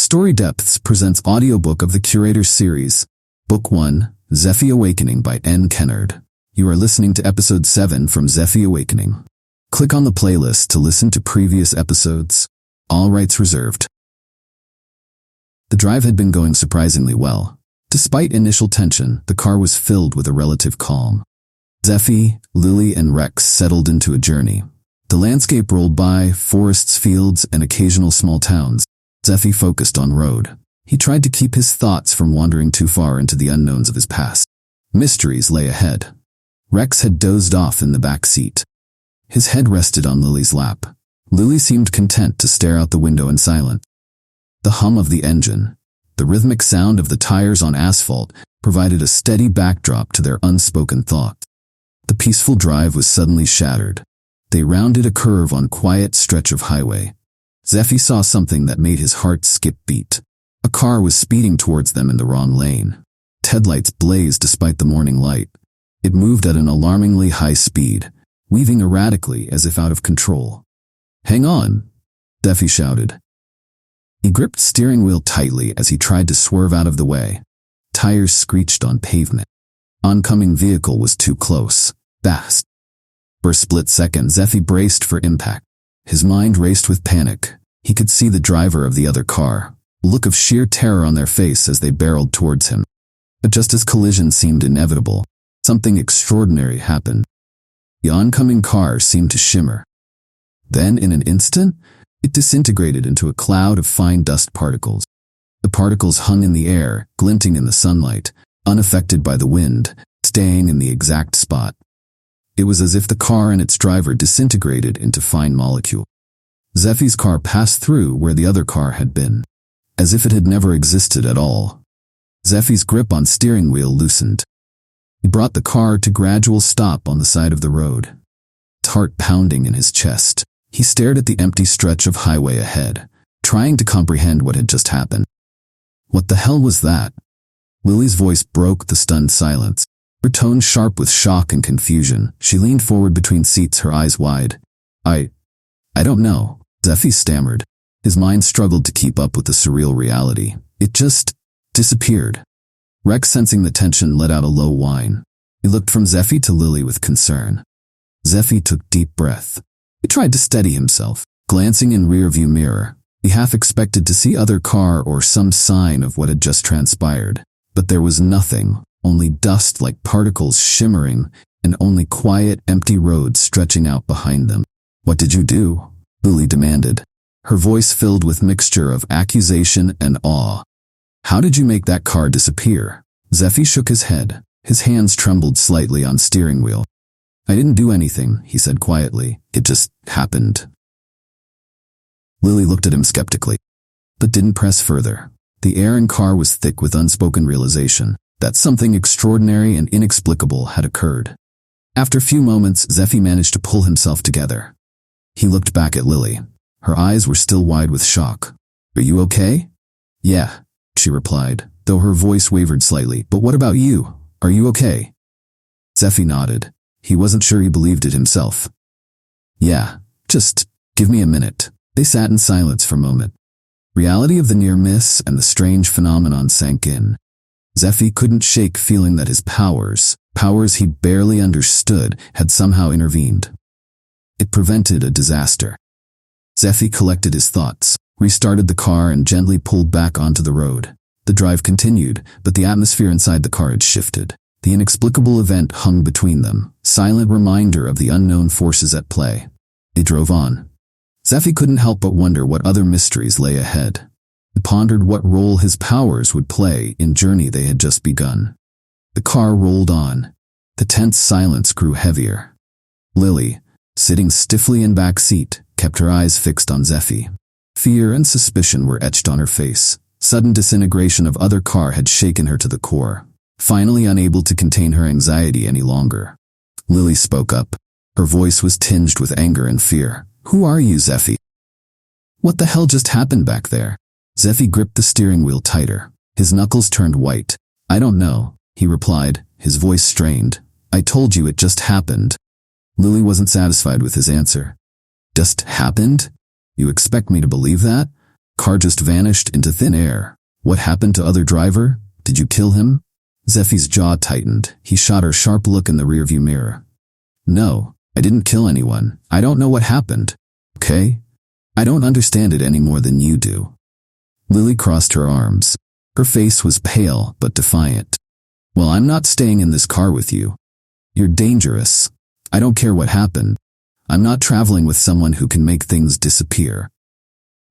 Storydepths presents audiobook of the Curators Series, Book 1, Zephy Awakening by Kennard. You are listening to Episode 7 from Zephy Awakening. Click on the playlist to listen to previous episodes. All rights reserved. The drive had been going surprisingly well. Despite initial tension, the car was filled with a relative calm. Zephy, Lily, and Rex settled into a journey. The landscape rolled by, forests, fields, and occasional small towns. Zephy focused on road. He tried to keep his thoughts from wandering too far into the unknowns of his past. Mysteries lay ahead. Rex had dozed off in the back seat. His head rested on Lily's lap. Lily seemed content to stare out the window in silence. The hum of the engine, the rhythmic sound of the tires on asphalt, provided a steady backdrop to their unspoken thoughts. The peaceful drive was suddenly shattered. They rounded a curve on a quiet stretch of highway. Zephy saw something that made his heart skip beat. A car was speeding towards them in the wrong lane. Headlights blazed despite the morning light. It moved at an alarmingly high speed, weaving erratically as if out of control. "Hang on!" Zephy shouted. He gripped steering wheel tightly as he tried to swerve out of the way. Tires screeched on pavement. Oncoming vehicle was too close. Fast. For a split second, Zephy braced for impact. His mind raced with panic. He could see the driver of the other car, a look of sheer terror on their face as they barreled towards him. But just as collision seemed inevitable, something extraordinary happened. The oncoming car seemed to shimmer. Then, in an instant, it disintegrated into a cloud of fine dust particles. The particles hung in the air, glinting in the sunlight, unaffected by the wind, staying in the exact spot. It was as if the car and its driver disintegrated into fine molecules. Zephy's car passed through where the other car had been, as if it had never existed at all. Zephy's grip on steering wheel loosened. He brought the car to gradual stop on the side of the road. His heart pounding in his chest, he stared at the empty stretch of highway ahead, trying to comprehend what had just happened. What the hell was that? Lily's voice broke the stunned silence. Her tone sharp with shock and confusion. She leaned forward between seats, her eyes wide. I don't know," Zephy stammered. His mind struggled to keep up with the surreal reality. It just disappeared. Rex, sensing the tension, let out a low whine. He looked from Zephy to Lily with concern. Zephy took deep breath. He tried to steady himself. Glancing in rearview mirror, he half expected to see other car or some sign of what had just transpired. But there was nothing. Only dust like particles shimmering, and only quiet, empty roads stretching out behind them. "What did you do?" Lily demanded, her voice filled with mixture of accusation and awe. "How did you make that car disappear?" Zephy shook his head. His hands trembled slightly on steering wheel. "I didn't do anything," he said quietly. "It just happened." Lily looked at him skeptically, but didn't press further. The air in car was thick with unspoken realization that something extraordinary and inexplicable had occurred. After a few moments, Zephy managed to pull himself together. He looked back at Lily. Her eyes were still wide with shock. "Are you okay?" "Yeah," she replied, though her voice wavered slightly. "But what about you? Are you okay?" Zephy nodded. He wasn't sure he believed it himself. "Yeah, just give me a minute." They sat in silence for a moment. Reality of the near miss and the strange phenomenon sank in. Zephy couldn't shake feeling that his powers he barely understood, had somehow intervened. It prevented a disaster. Zephy collected his thoughts, restarted the car, and gently pulled back onto the road. The drive continued, but the atmosphere inside the car had shifted. The inexplicable event hung between them, silent reminder of the unknown forces at play. They drove on. Zephy couldn't help but wonder what other mysteries lay ahead. He pondered what role his powers would play in the journey they had just begun. The car rolled on. The tense silence grew heavier. Lily, sitting stiffly in back seat, kept her eyes fixed on Zephy. Fear and suspicion were etched on her face. Sudden disintegration of other car had shaken her to the core. Finally unable to contain her anxiety any longer, Lily spoke up. Her voice was tinged with anger and fear. "Who are you, Zephy? What the hell just happened back there?" Zephy gripped the steering wheel tighter. His knuckles turned white. "I don't know," he replied, his voice strained. "I told you it just happened." Lily wasn't satisfied with his answer. "Just happened? You expect me to believe that?" Car just vanished into thin air. What happened to other driver? Did you kill him? Zephy's jaw tightened. He shot her sharp look in the rearview mirror. No, I didn't kill anyone. I don't know what happened. Okay? I don't understand it any more than you do. Lily crossed her arms. Her face was pale but defiant. Well, I'm not staying in this car with you. You're dangerous. I don't care what happened. I'm not traveling with someone who can make things disappear.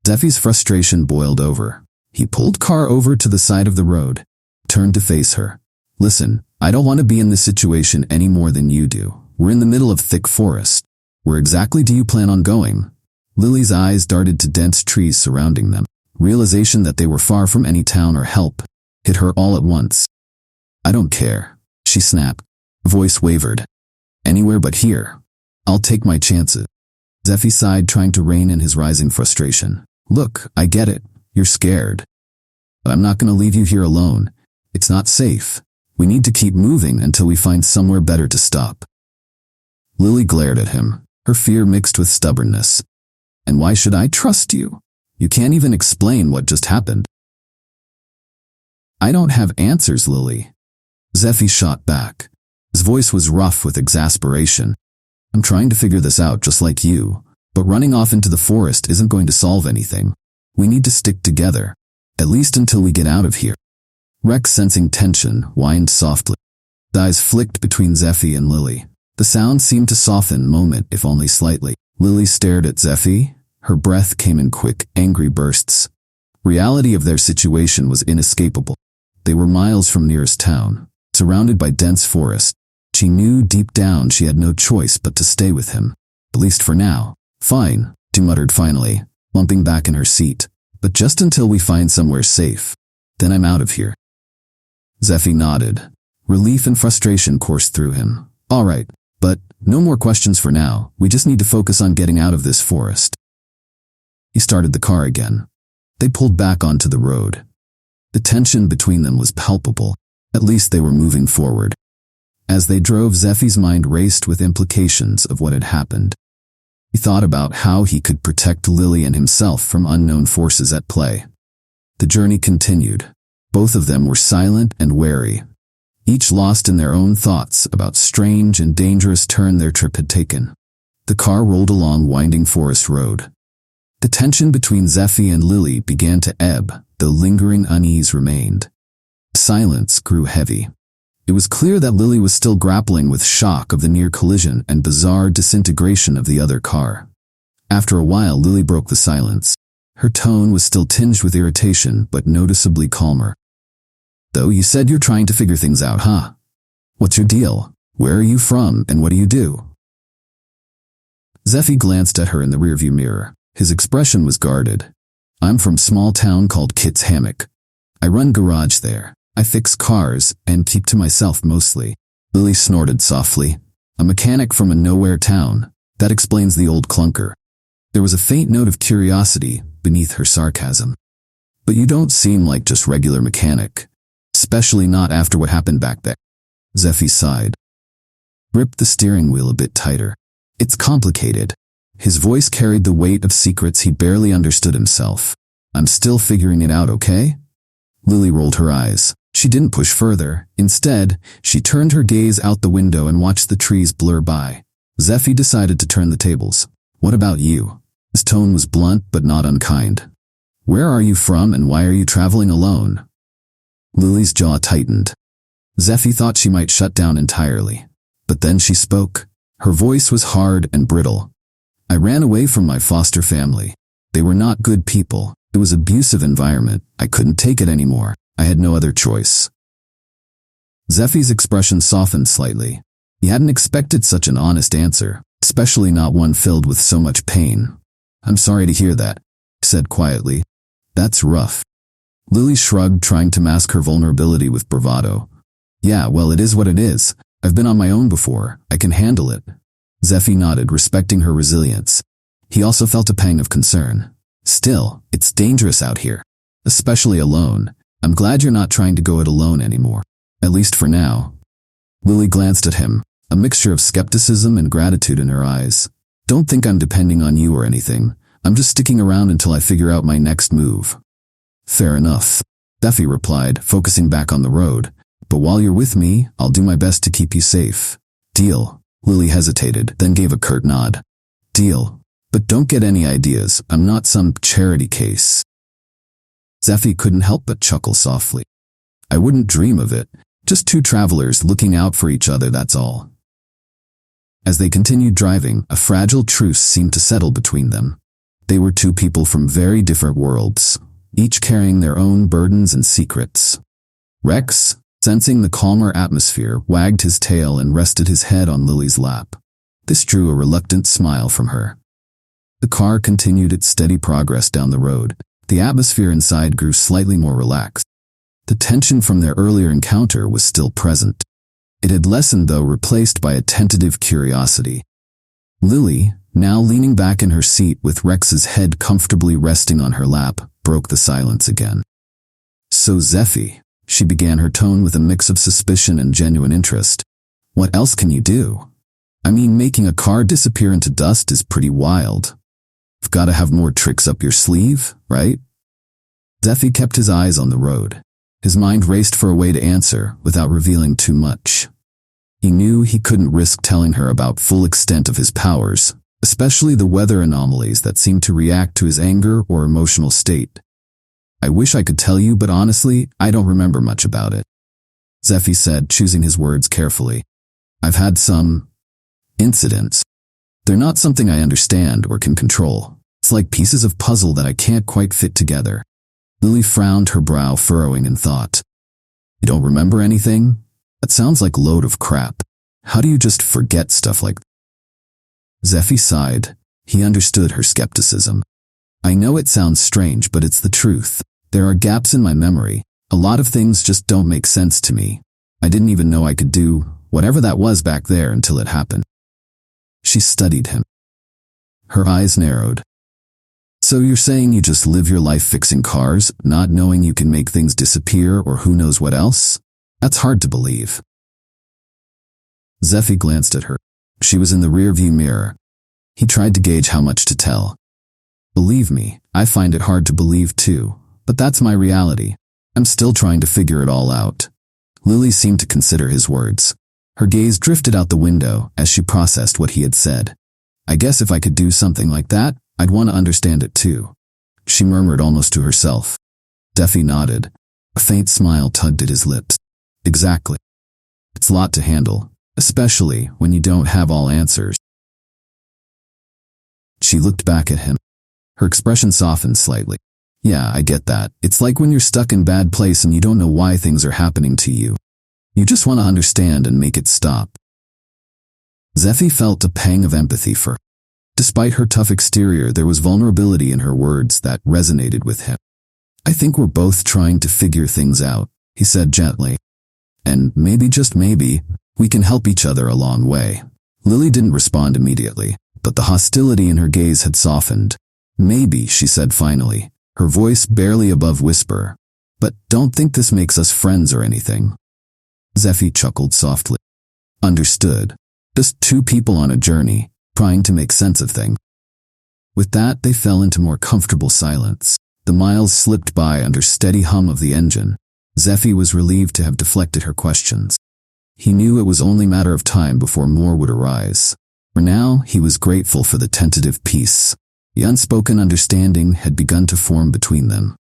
Zephy's frustration boiled over. He pulled car over to the side of the road, turned to face her. Listen, I don't want to be in this situation any more than you do. We're in the middle of thick forest. Where exactly do you plan on going? Lily's eyes darted to dense trees surrounding them. Realization that they were far from any town or help hit her all at once. I don't care, she snapped. Voice wavered. Anywhere but here. I'll take my chances. Zephy sighed, trying to rein in his rising frustration. Look, I get it. You're scared. But I'm not going to leave you here alone. It's not safe. We need to keep moving until we find somewhere better to stop. Lily glared at him, her fear mixed with stubbornness. And why should I trust you? You can't even explain what just happened. I don't have answers, Lily. Zephy shot back. His voice was rough with exasperation. I'm trying to figure this out just like you, but running off into the forest isn't going to solve anything. We need to stick together, at least until we get out of here. Rex, sensing tension, whined softly. The eyes flicked between Zephy and Lily. The sound seemed to soften moment, if only slightly. Lily stared at Zephy. Her breath came in quick, angry bursts. Reality of their situation was inescapable. They were miles from nearest town, surrounded by dense forest. She knew deep down she had no choice but to stay with him, at least for now. Fine, she muttered finally, lumping back in her seat. But just until we find somewhere safe. Then I'm out of here. Zephy nodded. Relief and frustration coursed through him. All right, but no more questions for now. We just need to focus on getting out of this forest. He started the car again. They pulled back onto the road. The tension between them was palpable. At least they were moving forward. As they drove, Zephy's mind raced with implications of what had happened. He thought about how he could protect Lily and himself from unknown forces at play. The journey continued. Both of them were silent and wary, each lost in their own thoughts about strange and dangerous turn their trip had taken. The car rolled along winding forest road. The tension between Zephy and Lily began to ebb, though lingering unease remained. Silence grew heavy. It was clear that Lily was still grappling with shock of the near collision and bizarre disintegration of the other car. After a while, Lily broke the silence. Her tone was still tinged with irritation, but noticeably calmer. Though you said you're trying to figure things out, huh? What's your deal? Where are you from, and what do you do? Zephy glanced at her in the rearview mirror. His expression was guarded. I'm from a small town called Kit's Hammock. I run garage there. I fix cars and keep to myself mostly. Lily snorted softly. A mechanic from a nowhere town. That explains the old clunker. There was a faint note of curiosity beneath her sarcasm. But you don't seem like just regular mechanic. Especially not after what happened back there. Zephy sighed. Gripped the steering wheel a bit tighter. It's complicated. His voice carried the weight of secrets he barely understood himself. I'm still figuring it out, okay? Lily rolled her eyes. She didn't push further. Instead, she turned her gaze out the window and watched the trees blur by. Zephy decided to turn the tables. What about you? His tone was blunt but not unkind. Where are you from and why are you traveling alone? Lily's jaw tightened. Zephy thought she might shut down entirely. But then she spoke. Her voice was hard and brittle. I ran away from my foster family. They were not good people. It was an abusive environment. I couldn't take it anymore. I had no other choice. Zephy's expression softened slightly. He hadn't expected such an honest answer, especially not one filled with so much pain. I'm sorry to hear that, he said quietly. That's rough. Lily shrugged, trying to mask her vulnerability with bravado. Yeah, well, it is what it is. I've been on my own before. I can handle it. Zephy nodded, respecting her resilience. He also felt a pang of concern. Still, it's dangerous out here, especially alone. I'm glad you're not trying to go it alone anymore, at least for now. Lily glanced at him, a mixture of skepticism and gratitude in her eyes. Don't think I'm depending on you or anything. I'm just sticking around until I figure out my next move. Fair enough, Zephy replied, focusing back on the road. But while you're with me, I'll do my best to keep you safe. Deal. Lily hesitated, then gave a curt nod. Deal. But don't get any ideas. I'm not some charity case. Zephy couldn't help but chuckle softly. I wouldn't dream of it. Just two travelers looking out for each other, that's all. As they continued driving, a fragile truce seemed to settle between them. They were two people from very different worlds, each carrying their own burdens and secrets. Rex, sensing the calmer atmosphere, wagged his tail and rested his head on Lily's lap. This drew a reluctant smile from her. The car continued its steady progress down the road. The atmosphere inside grew slightly more relaxed. The tension from their earlier encounter was still present. It had lessened, though, replaced by a tentative curiosity. Lily, now leaning back in her seat with Rex's head comfortably resting on her lap, broke the silence again. So Zephy, she began, her tone with a mix of suspicion and genuine interest. What else can you do? I mean, making a car disappear into dust is pretty wild. You've got to have more tricks up your sleeve, right? Zephy kept his eyes on the road. His mind raced for a way to answer without revealing too much. He knew he couldn't risk telling her about full extent of his powers, especially the weather anomalies that seemed to react to his anger or emotional state. I wish I could tell you, but honestly, I don't remember much about it, Zephy said, choosing his words carefully. I've had some incidents. They're not something I understand or can control. It's like pieces of puzzle that I can't quite fit together. Lily frowned, her brow furrowing in thought. You don't remember anything? That sounds like a load of crap. How do you just forget stuff like that? Zephy sighed. He understood her skepticism. I know it sounds strange, but it's the truth. There are gaps in my memory. A lot of things just don't make sense to me. I didn't even know I could do whatever that was back there until it happened. She studied him. Her eyes narrowed. So you're saying you just live your life fixing cars, not knowing you can make things disappear or who knows what else? That's hard to believe. Zephy glanced at her. She was in the rearview mirror. He tried to gauge how much to tell. Believe me, I find it hard to believe too, but that's my reality. I'm still trying to figure it all out. Lily seemed to consider his words. Her gaze drifted out the window as she processed what he had said. I guess if I could do something like that, I'd want to understand it too, she murmured almost to herself. Zephy nodded. A faint smile tugged at his lips. Exactly. It's a lot to handle, especially when you don't have all answers. She looked back at him. Her expression softened slightly. Yeah, I get that. It's like when you're stuck in a bad place and you don't know why things are happening to you. You just want to understand and make it stop. Zephy felt a pang of empathy for her. Despite her tough exterior, there was vulnerability in her words that resonated with him. I think we're both trying to figure things out, he said gently. And maybe, just maybe, we can help each other a long way. Lily didn't respond immediately, but the hostility in her gaze had softened. Maybe, she said finally, her voice barely above whisper. But don't think this makes us friends or anything. Zephy chuckled softly. Understood. Just two people on a journey, trying to make sense of things. With that, they fell into more comfortable silence. The miles slipped by under steady hum of the engine. Zephy was relieved to have deflected her questions. He knew it was only a matter of time before more would arise. For now, he was grateful for the tentative peace. The unspoken understanding had begun to form between them.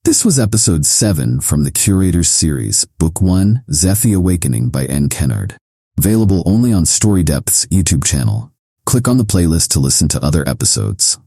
This was episode 7 from the Curators Series, Book 1, Zephy Awakening by Kennard. Available only on StoryDepths YouTube channel. Click on the playlist to listen to other episodes.